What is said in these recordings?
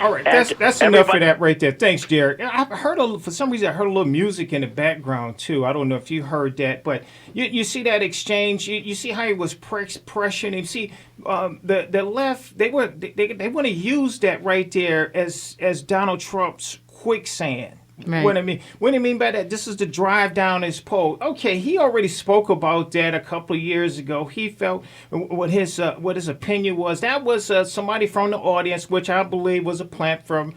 All right, And that's enough for that right there. Thanks, Derek. For some reason I heard a little music in the background too. I don't know if you heard that, but you see that exchange. You see how he was pressuring him. See, the left they want to use that right there as Donald Trump's quicksand. Right. What do you mean by that? This is the drive down his pole. Okay, he already spoke about that a couple of years ago. He felt what his opinion was. That was somebody from the audience, which I believe was a plant from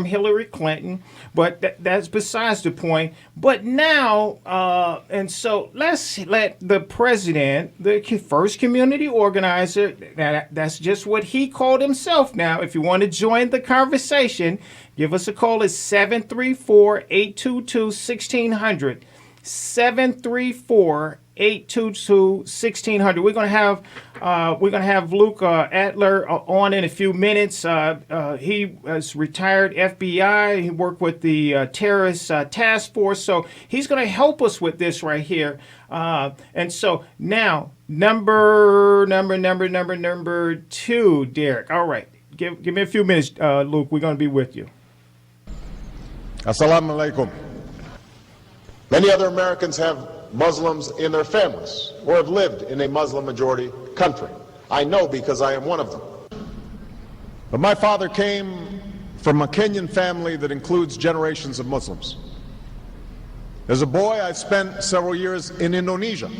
Hillary Clinton. But that's besides the point. But now, and so let's let the president, the first community organizer, that's just what he called himself now. If you want to join the conversation, give us a call at 734-822-1600. 734-822-1600. We're gonna have Luke Adler on in a few minutes. He is retired FBI. He worked with the terrorist task force, so he's gonna help us with this right here. And so now number 2, Derek. All right, give me a few minutes, Luke. We're gonna be with you. Assalamu alaikum. Many other Americans have Muslims in their families or have lived in a Muslim majority country. I know because I am one of them. But my father came from a Kenyan family that includes generations of Muslims. As a boy, I spent several years in Indonesia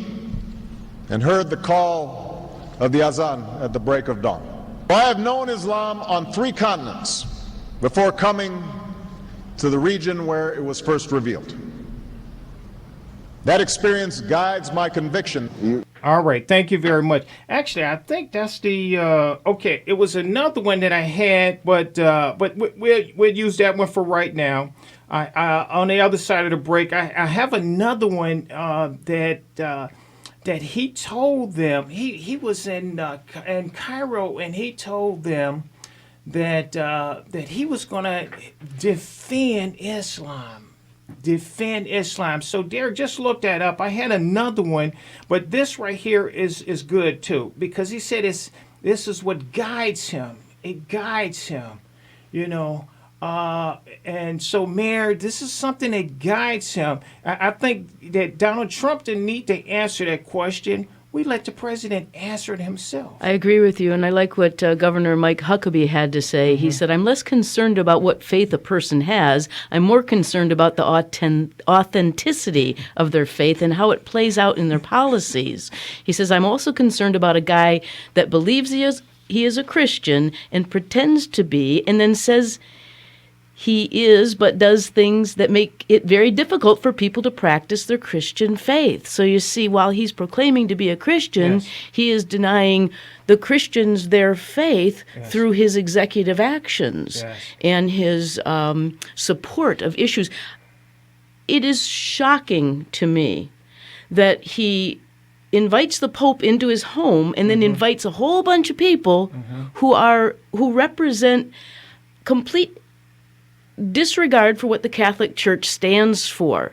and heard the call of the azan at the break of dawn. I have known Islam on 3 continents before coming to the region where it was first revealed. That experience guides my conviction. All right, thank you very much. Actually, I think that's the okay. It was another one that I had, but we'll use that one for right now. On the other side of the break, I have another one that he told them. He was in Cairo, and he told them that he was going to defend Islam. So Derek, just look that up. I had another one, but this right here is good too, because he said this is what guides him. It guides him, and so, Mayor, this is something that guides him. I think that Donald Trump didn't need to answer that question. We let the president answer it himself. I agree with you, and I like what Governor Mike Huckabee had to say. Mm-hmm. He said, I'm less concerned about what faith a person has. I'm more concerned about the authenticity of their faith and how it plays out in their policies. He says, I'm also concerned about a guy that believes he is a Christian and pretends to be, and then says he is, but does things that make it very difficult for people to practice their Christian faith. So you see, while he's proclaiming to be a Christian, yes, he is denying the Christians their faith, yes, through his executive actions, yes, and his support of issues. It is shocking to me that he invites the Pope into his home and then invites a whole bunch of people who represent complete disregard for what the Catholic Church stands for.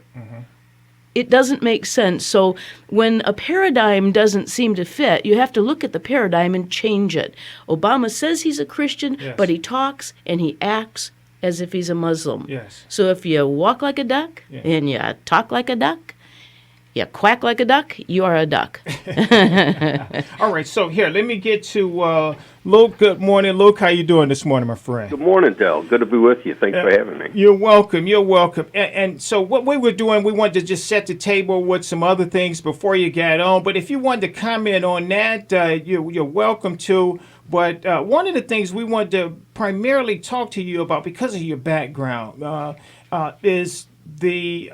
It doesn't make sense. So when a paradigm doesn't seem to fit, you have to look at the paradigm and change it. Obama says he's a Christian, yes, but he talks and he acts as if he's a Muslim. Yes. So if you walk like a duck, yeah, and you talk like a duck, you quack like a duck, you are a duck. All right, so here, let me get to Luke. Good morning, Luke. How you doing this morning, my friend? Good morning, Del. Good to be with you. Thanks for having me. You're welcome. You're welcome. And so what we were doing, we wanted to just set the table with some other things before you got on. But if you wanted to comment on that, you're welcome to. But one of the things we wanted to primarily talk to you about, because of your background, is the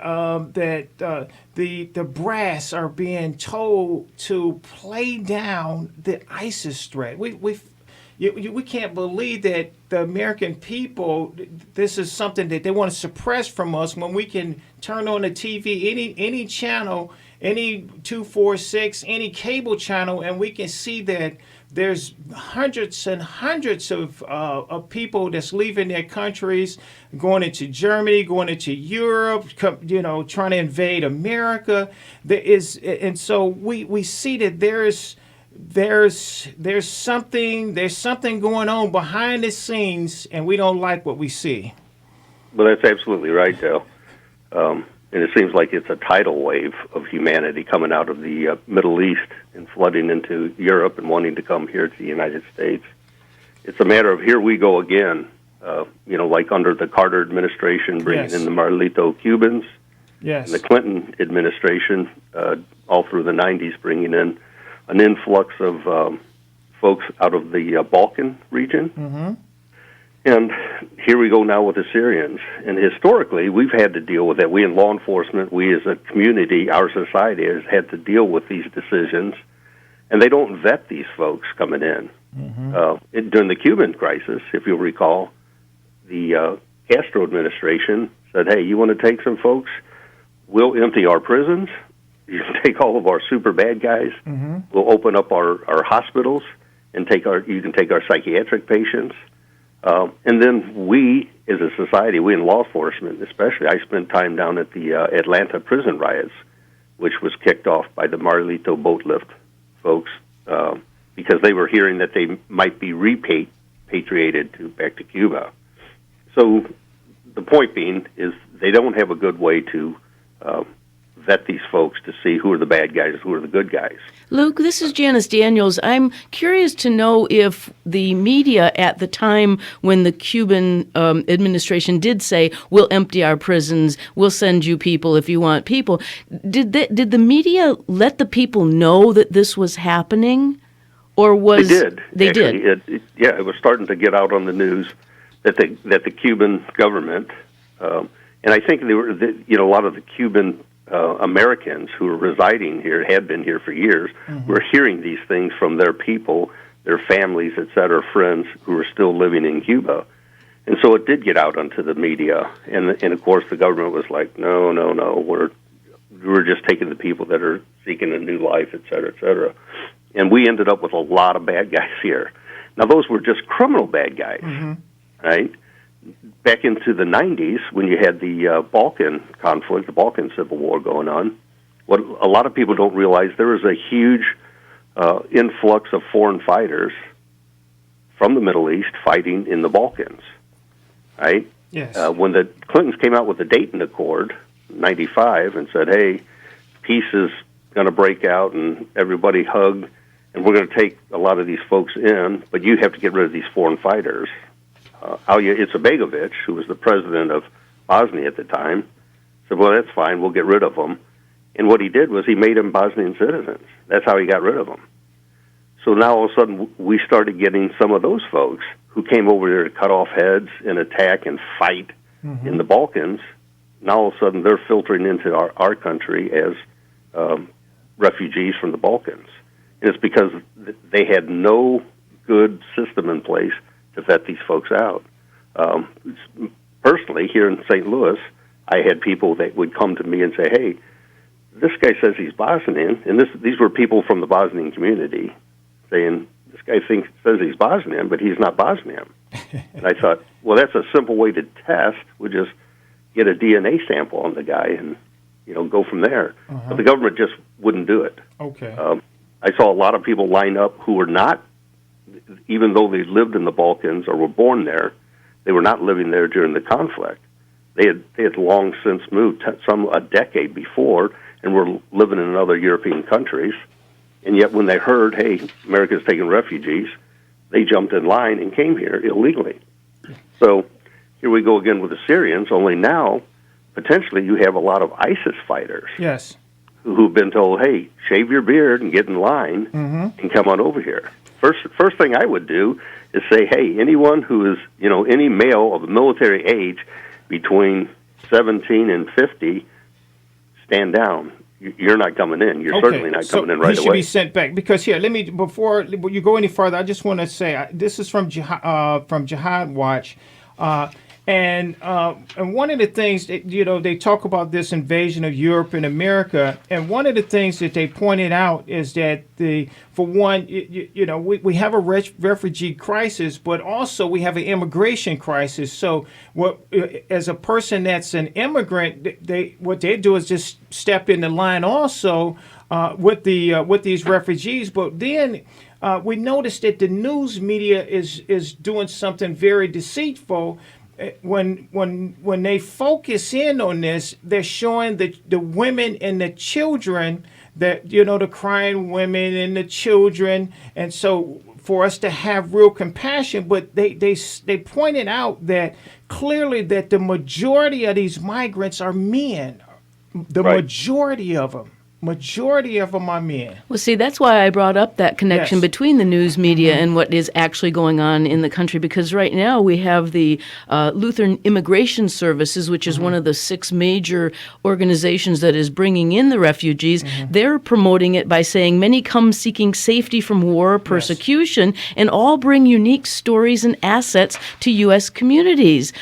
brass are being told to play down the ISIS threat. We can't believe that the American people, this is something that they want to suppress from us when we can turn on the TV, any channel, any 246, any cable channel, and we can see that there's hundreds and hundreds of people that's leaving their countries, going into Germany, going into Europe, trying to invade America. And so we see that there's there's something going on behind the scenes, and we don't like what we see. Well, that's absolutely right, Dale. And it seems like it's a tidal wave of humanity coming out of the Middle East and flooding into Europe and wanting to come here to the United States. It's a matter of here we go again, like under the Carter administration, bringing in the Marlito Cubans, and the Clinton administration, all through the 90s, bringing in an influx of folks out of the Balkan region. Mm-hmm. And here we go now with the Syrians. And historically, we've had to deal with that. We in law enforcement, we as a community, our society has had to deal with these decisions. And they don't vet these folks coming in. Mm-hmm. During the Cuban crisis, if you'll recall, the Castro administration said, hey, you want to take some folks? We'll empty our prisons. You can take all of our super bad guys. Mm-hmm. We'll open up our hospitals and you can take our psychiatric patients. And then we, as a society, we in law enforcement especially, I spent time down at the Atlanta prison riots, which was kicked off by the Marlito boat lift folks, because they were hearing that they might be repatriated back to Cuba. So the point being is they don't have a good way to vet these folks to see who are the bad guys, who are the good guys. Luke, this is Janice Daniels. I'm curious to know if the media at the time when the Cuban administration did say, we'll empty our prisons, we'll send you people if you want people, did the media let the people know that this was happening? Or was... They did. They actually, did? It was starting to get out on the news that the Cuban government, and I think they were, a lot of the Cuban Americans who were residing here, had been here for years, mm-hmm. were hearing these things from their people, their families, et cetera, friends who were still living in Cuba. And so it did get out onto the media. And of course, the government was like, no, we're just taking the people that are seeking a new life, et cetera, et cetera. And we ended up with a lot of bad guys here. Now, those were just criminal bad guys, mm-hmm. right? Back into the 90s, when you had the Balkan conflict, the Balkan Civil War going on, what a lot of people don't realize, there was a huge influx of foreign fighters from the Middle East fighting in the Balkans, right? Yes. When the Clintons came out with the Dayton Accord, 95, and said, hey, peace is going to break out and everybody hug, and we're going to take a lot of these folks in, but you have to get rid of these foreign fighters. Alija Izetbegovic, who was the president of Bosnia at the time, said, well, that's fine, we'll get rid of them. And what he did was he made them Bosnian citizens. That's how he got rid of them. So now all of a sudden we started getting some of those folks who came over there to cut off heads and attack and fight mm-hmm. in the Balkans. Now all of a sudden they're filtering into our country as refugees from the Balkans. And it's because they had no good system in place to vet these folks out. Personally, here in St. Louis, I had people that would come to me and say, hey, this guy says he's Bosnian, and these were people from the Bosnian community saying, this guy says he's Bosnian, but he's not Bosnian. And I thought, well, that's a simple way to test. We'll just get a DNA sample on the guy and, go from there. Uh-huh. But the government just wouldn't do it. Okay. I saw a lot of people line up who were not, even though they lived in the Balkans or were born there, they were not living there during the conflict. They had long since moved, some a decade before, and were living in other European countries. And yet when they heard, hey, America's taking refugees, they jumped in line and came here illegally. So here we go again with the Syrians, only now, potentially, you have a lot of ISIS fighters. Yes. Who've been told, hey, shave your beard and get in line mm-hmm. and come on over here. First thing I would do is say, hey, anyone who is, any male of military age between 17 and 50, stand down. You're not coming in. You're certainly not coming in right away. He should be sent back. Because here, before you go any further, I just want to say, this is from Jihad Watch. And one of the things that, they talk about this invasion of Europe and America, and one of the things that they pointed out is that we have a refugee crisis, but also we have an immigration crisis. So as a person that's an immigrant, what they do is just step in the line also with these refugees. But then we noticed that the news media is doing something very deceitful. When they focus in on this, they're showing the women and the children, that the crying women and the children, and so for us to have real compassion. But they pointed out that clearly that the majority of these migrants are men. The Right. majority of them are men. Well, see, that's why I brought up that connection Yes. between the news media and what is actually going on in the country, because right now we have the Lutheran Immigration Services, which is one of the 6 major organizations that is bringing in the refugees. They're promoting it by saying many come seeking safety from war or persecution, and all bring unique stories and assets to U.S. communities.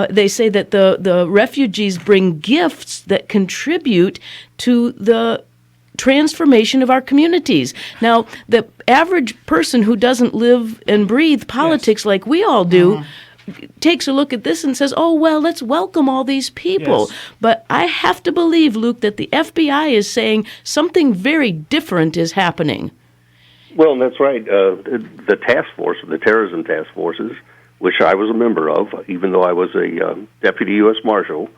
They say that the refugees bring gifts that contribute to the transformation of our communities. Now, the average person who doesn't live and breathe politics like we all do takes a look at this and says, oh, well, let's welcome all these people. Yes. But I have to believe, Luke, that the FBI is saying something very different is happening. Well, and that's right. The task force, the terrorism task forces, which I was a member of, even though I was a deputy U.S. Marshal,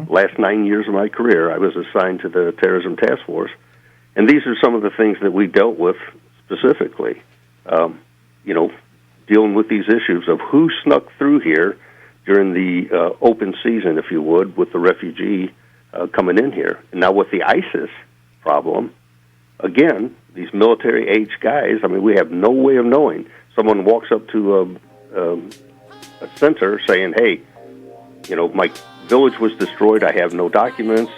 last 9 years of my career, I was assigned to the terrorism task force. And these are some of the things that we dealt with specifically, dealing with these issues of who snuck through here during the open season, if you would, with the refugee coming in here. And now with the ISIS problem, again, these military-age guys, I mean, we have no way of knowing. Someone walks up to a center saying, hey, my village was destroyed, I have no documents,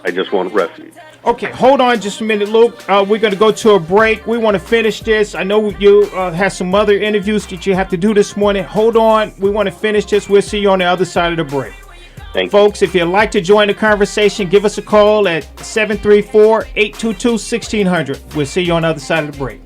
I just want refuge. Okay, hold on just a minute, Luke. We're going to go to a break. We want to finish this. I know you have some other interviews that you have to do this morning. Hold on. We want to finish this. We'll see you on the other side of the break. Thank you. Folks, if you'd like to join the conversation, give us a call at 734-822-1600. We'll see you on the other side of the break.